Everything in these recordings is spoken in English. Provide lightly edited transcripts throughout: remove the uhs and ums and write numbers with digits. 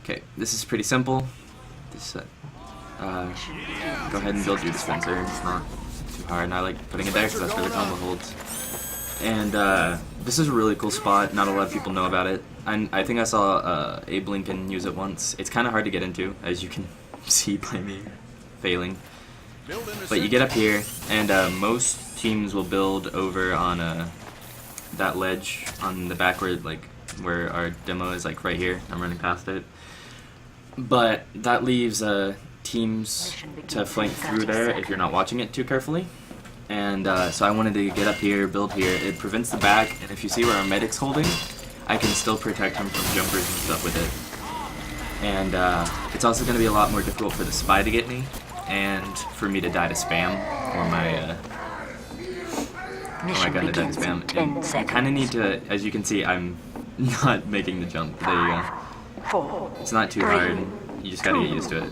Okay, this is pretty simple. This, go ahead and build your dispenser. It's not too hard, and I like putting it there because that's where the combo holds. And this is a really cool spot. Not a lot of people know about it. I think I saw Abe Lincoln use it once. It's kind of hard to get into, as you can see by me failing. But you get up here, and most teams will build over on that ledge on the backward, like where our demo is, like right here. I'm running past it. But that leaves teams to flank through there if you're not watching it too carefully. And so I wanted to get up here, build here. It prevents the back, and if you see where our medic's holding, I can still protect him from jumpers and stuff with it. And it's also going to be a lot more difficult for the spy to get me, and for me to die to spam, or my gun to die to spam. And you kind of need to, as you can see, I'm not making the jump. There you go. It's not too hard. You just gotta get used to it.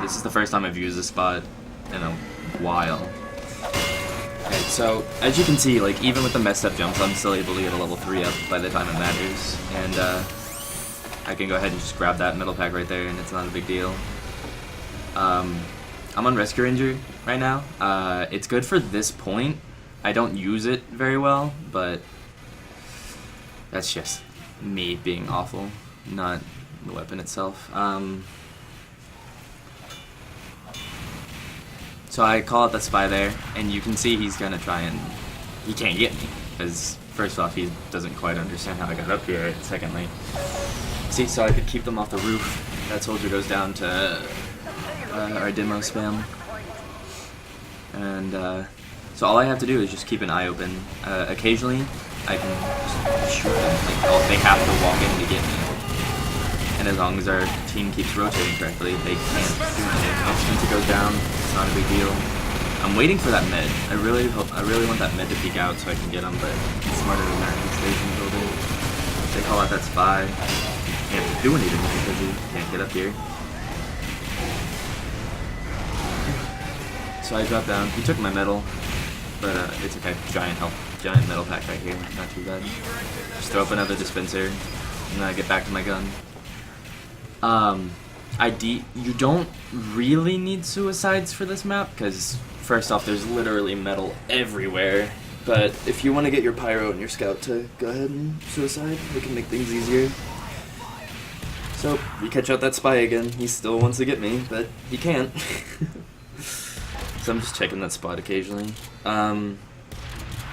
This is the first time I've used this spot in a while. Okay, so as you can see, like even with the messed up jumps, I'm still able to get a level 3 up by the time it matters. And I can go ahead and just grab that metal pack right there, and it's not a big deal. I'm on Rescue Ranger right now. It's good for this point. I don't use it very well, but that's just me being awful, not the weapon itself. So I call out that spy there, and you can see he's gonna try and... he can't get me, because first off, he doesn't quite understand how I got up here, and secondly... see, so I could keep them off the roof. That soldier goes down to our demo spam. And so all I have to do is just keep an eye open. Occasionally, I can just shoot them. Like, they have to walk in to get me. And as long as our team keeps rotating correctly, they can't do anything. Since it goes down, it's not a big deal. I'm waiting for that med. I really want that med to peek out so I can get him, but it's smarter than that in the station building. They call out that spy. Can't do anything because he can't get up here. So I dropped down. He took my metal, but it's okay. Giant metal pack right here. Not too bad. Just throw up another dispenser, and then I get back to my gun. You don't really need suicides for this map, because first off, there's literally metal everywhere. But if you want to get your pyro and your scout to go ahead and suicide, we can make things easier. So, we catch out that spy again. He still wants to get me, but he can't. So I'm just checking that spot occasionally.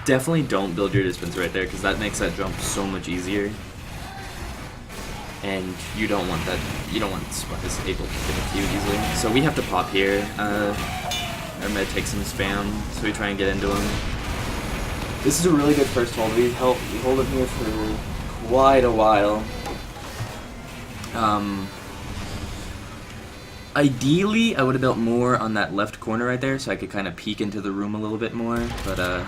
Definitely don't build your dispenser right there, because that makes that jump so much easier. And you don't want that. You don't want spies able to get you easily. So we have to pop here. Our med takes some spam, so we try and get into him. This is a really good first hold. We hold him here for quite a while. Ideally, I would have built more on that left corner right there, so I could kind of peek into the room a little bit more. But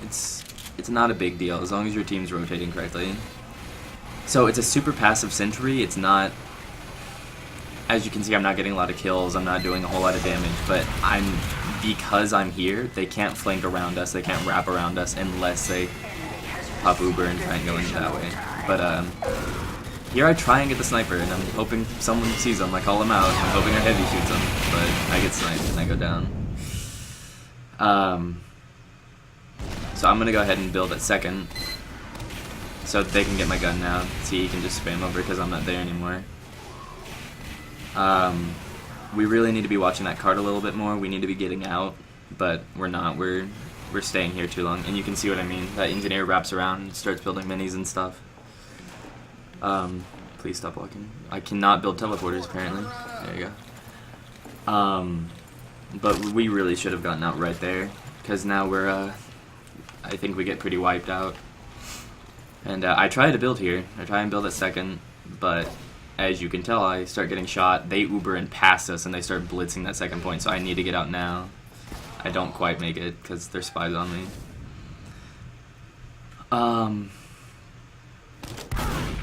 it's not a big deal as long as your team's rotating correctly. So it's a super passive sentry. It's not, as you can see, I'm not getting a lot of kills. I'm not doing a whole lot of damage, but because I'm here, they can't flank around us. They can't wrap around us unless they pop Uber and try and go in that way. But here I try and get the sniper, and I'm hoping someone sees him. I call him out. I'm hoping a heavy shoots him, but I get sniped and I go down. So I'm gonna go ahead and build at second, so they can get my gun now. See, he can just spam over because I'm not there anymore. We really need to be watching that card a little bit more. We need to be getting out, but we're not. We're staying here too long, and you can see what I mean. That engineer wraps around and starts building minis and stuff. Please stop walking. I cannot build teleporters, apparently. There you go. But we really should have gotten out right there, because now we're, I think we get pretty wiped out. And I try to build here. I try and build at second, but as you can tell, I start getting shot. They Uber and pass us, and they start blitzing that second point, so I need to get out now. I don't quite make it, because there's spies on me.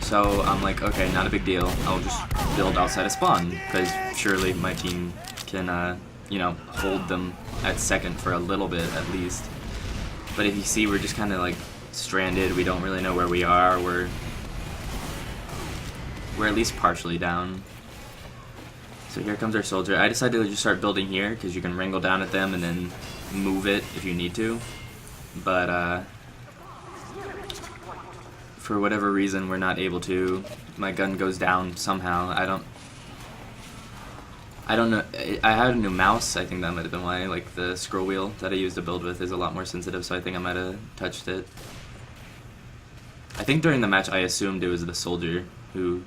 So I'm like, okay, not a big deal. I'll just build outside of spawn, because surely my team can, you know, hold them at second for a little bit at least. But if you see, we're just kind of like stranded. We don't really know where we are. we're at least partially down. So here comes our soldier. I decided to just start building here because you can wrangle down at them and then move it if you need to. But for whatever reason, we're not able to. My gun goes down somehow. I don't know. I had a new mouse. I think that might have been why. Like the scroll wheel that I used to build with is a lot more sensitive, so I think I might have touched it. I think during the match I assumed it was the soldier who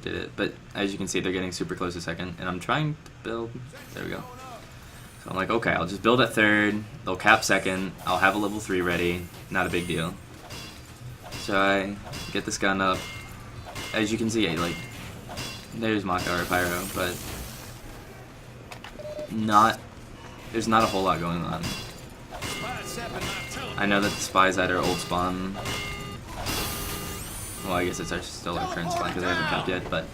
did it, but as you can see, they're getting super close to second, and I'm trying to build. There we go. So I'm like, okay, I'll just build at third. They'll cap second. I'll have a level 3 ready. Not a big deal. So I get this gun up. As you can see, like, there's Maka or Pyro, but there's not a whole lot going on. I know that the spy's at our old spawn. Well, I guess it's still our current spawn because I haven't capped yet, but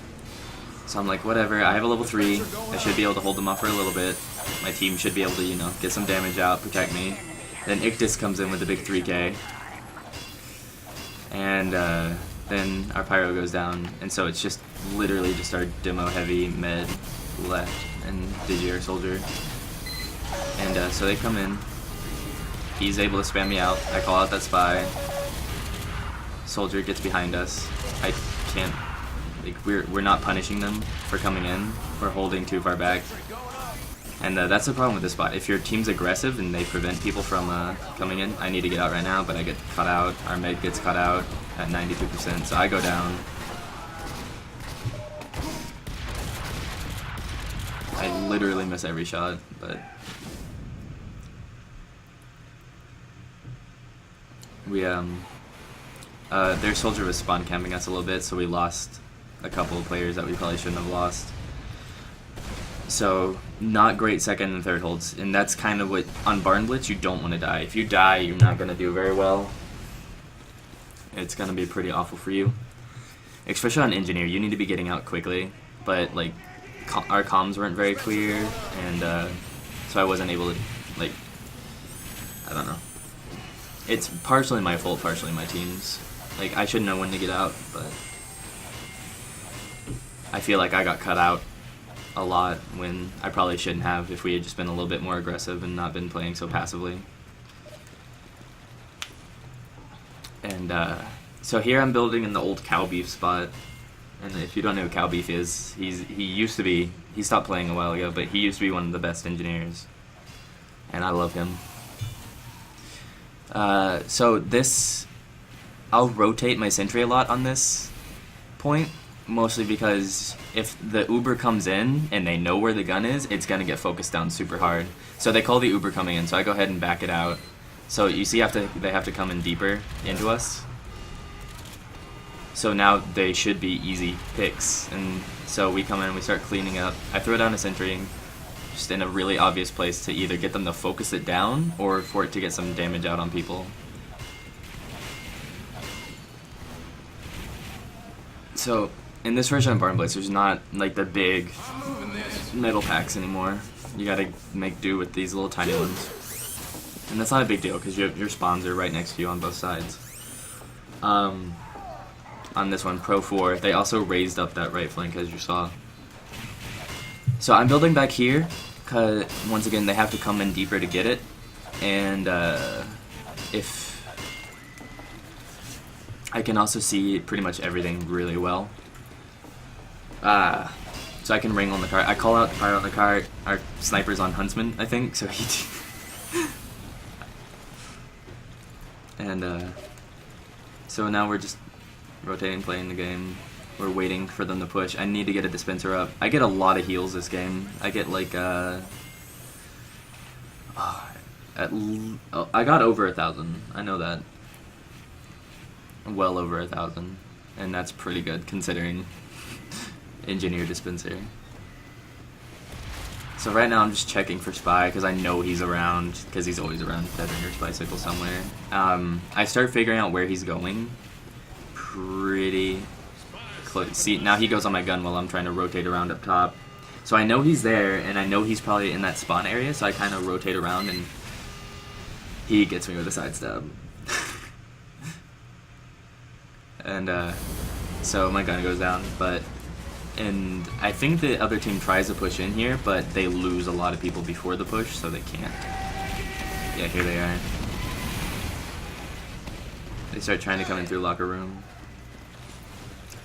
so I'm like, whatever, I have a level 3. I should be able to hold them off for a little bit. My team should be able to, you know, get some damage out, protect me. Then Ictus comes in with the big 3k. And then our Pyro goes down, and so it's just literally just our demo heavy med left and Digi our soldier. And so they come in. He's able to spam me out. I call out that spy. Soldier gets behind us. I can't, like, we're not punishing them for coming in. We're holding too far back. And that's the problem with this spot. If your team's aggressive and they prevent people from coming in, I need to get out right now, but I get cut out. Our med gets cut out at 92%, so I go down. I literally miss every shot, but we their soldier was spawn camping us a little bit, so we lost a couple of players that we probably shouldn't have lost. So not great second and third holds, and that's kind of what on Barnblitz you don't want to die. If you die, you're not going to do very well. It's going to be pretty awful for you, especially on engineer. You need to be getting out quickly, but like our comms weren't very clear, and so I wasn't able to, like, I don't know. It's partially my fault, partially my team's. Like, I should know when to get out, but I feel like I got cut out a lot when I probably shouldn't have if we had just been a little bit more aggressive and not been playing so passively. And so here I'm building in the old cow beef spot. And if you don't know who cow beef is, he stopped playing a while ago, but he used to be one of the best engineers. And I love him. So this, I'll rotate my sentry a lot on this point, mostly because if the Uber comes in and they know where the gun is, it's going to get focused down super hard. So they call the Uber coming in, so I go ahead and back it out. So you see they have to come in deeper into us. So now they should be easy picks, and so we come in and we start cleaning up. I throw down a sentry just in a really obvious place to either get them to focus it down or for it to get some damage out on people. So in this version of Barnblitz, there's not like the big metal packs anymore. You gotta make do with these little tiny ones. And that's not a big deal because your spawns are right next to you on both sides. On this one, Pro 4, they also raised up that right flank as you saw. So I'm building back here because, once again, they have to come in deeper to get it. And if I can also see pretty much everything really well. So I can wrangle on the cart. I call out the pyro on the cart. Our sniper's on Huntsman, I think, so he... And so now we're just rotating, playing the game. We're waiting for them to push. I need to get a dispenser up. I get a lot of heals this game. I get like I got over 1,000. I know that. Well over 1,000, and that's pretty good considering engineer dispenser. So right now I'm just checking for Spy because I know he's around, because he's always around Feather Bicycle somewhere. I start figuring out where he's going pretty close. See, now he goes on my gun while I'm trying to rotate around up top. So I know he's there, and I know he's probably in that spawn area, so I kind of rotate around, and he gets me with a side stab. And so my gun goes down. And I think the other team tries to push in here, but they lose a lot of people before the push, so they can't. Yeah, here they are. They start trying to come in through locker room.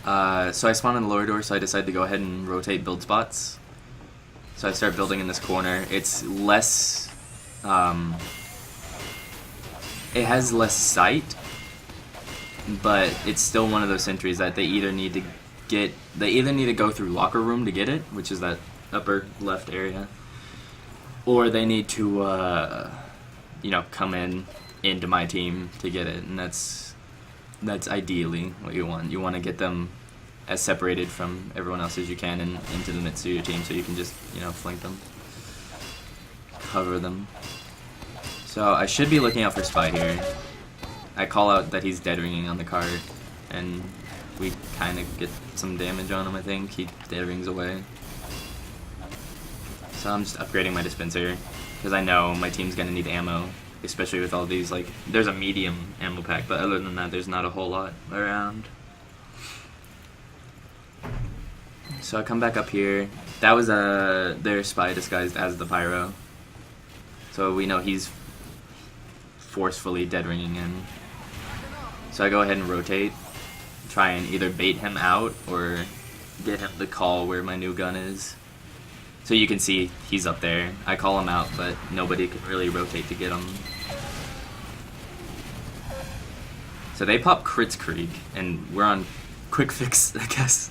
So I spawn in the lower door, so I decide to go ahead and rotate build spots. So I start building in this corner. It's less, it has less sight, but it's still one of those sentries that they either need to go through locker room to get it, which is that upper left area, or they need to, you know, come into my team to get it, and that's ideally what you want. You want to get them as separated from everyone else as you can and into the midst of your team, so you can just, you know, flank them, cover them. So I should be looking out for Spy here. I call out that he's dead ringing on the card, and we kind of get some damage on him, I think. He dead rings away. So I'm just upgrading my dispenser, because I know my team's going to need ammo, especially with all these, like, there's a medium ammo pack, but other than that, there's not a whole lot around. So I come back up here. That was their Spy disguised as the Pyro. So we know he's forcefully dead ringing in. So I go ahead and rotate, try and either bait him out or get him to call where my new gun is. So you can see he's up there. I call him out, but nobody can really rotate to get him. So they pop Crits Krieg, and we're on quick fix, I guess.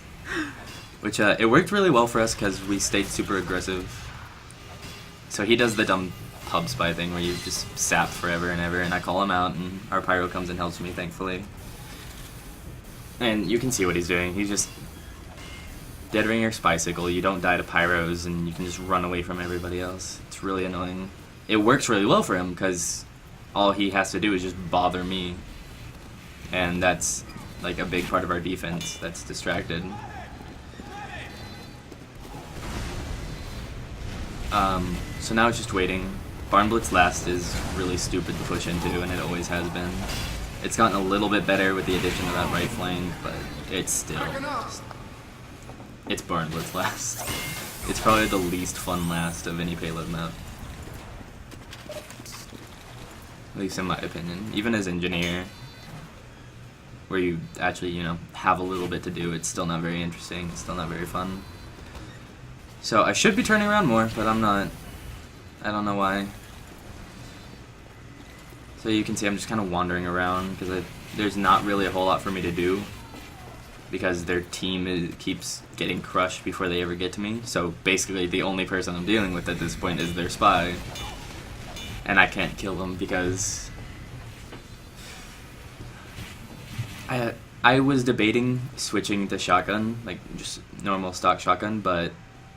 Which, it worked really well for us because we stayed super aggressive. So he does the dumb pub spy thing where you just sap forever and ever, and I call him out, and our Pyro comes and helps me, thankfully. And you can see what he's doing. He's just dead ringer Spycicle. You don't die to Pyros, and you can just run away from everybody else. It's really annoying. It works really well for him because all he has to do is just bother me, and that's like a big part of our defense that's distracted. So now it's just waiting. Barnblitz last is really stupid to push into, and it always has been. It's gotten a little bit better with the addition of that right flank, but it's still it's Barnblitz last. It's probably the least fun last of any payload map. At least in my opinion. Even as engineer, where you actually, you know, have a little bit to do, it's still not very interesting, it's still not very fun. So I should be turning around more, but I'm not. I don't know why. So you can see I'm just kind of wandering around because there's not really a whole lot for me to do because their team keeps getting crushed before they ever get to me. So basically the only person I'm dealing with at this point is their Spy. And I can't kill them because I was debating switching to shotgun, like just normal stock shotgun, but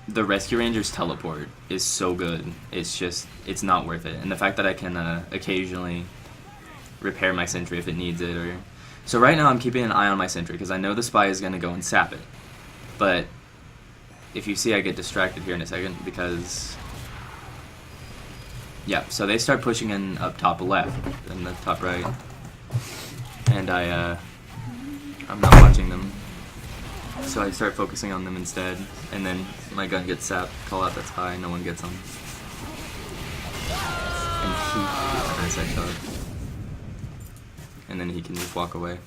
the Rescue Ranger's teleport is so good, it's not worth it. And the fact that I can occasionally repair my sentry if it needs it, or... So right now I'm keeping an eye on my sentry, because I know the Spy is going to go and sap it. But if you see, I get distracted here in a second, because... Yeah, so they start pushing in up top left, and the top right. And I'm not watching them. So I start focusing on them instead, and then my gun gets sapped, call out that Spy, no one gets him. And he gets a nice headshot. And then he can just walk away.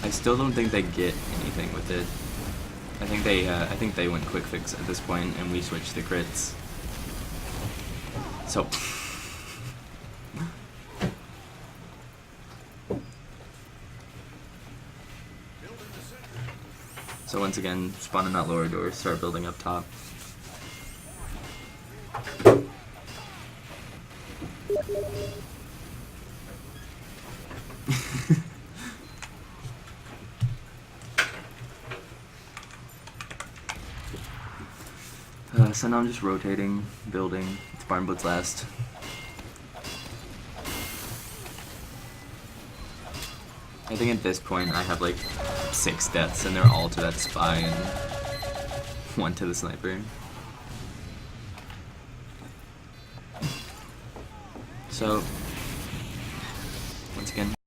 I still don't think they get anything with it. I think they went quick fix at this point, and we switched to crits. So... So once again, spawn in that lower door, start building up top. So now I'm just rotating, building. It's Barnblitz last. I think at this point I have like 6 deaths, and they're all to that Spy and 1 to the sniper. So once again.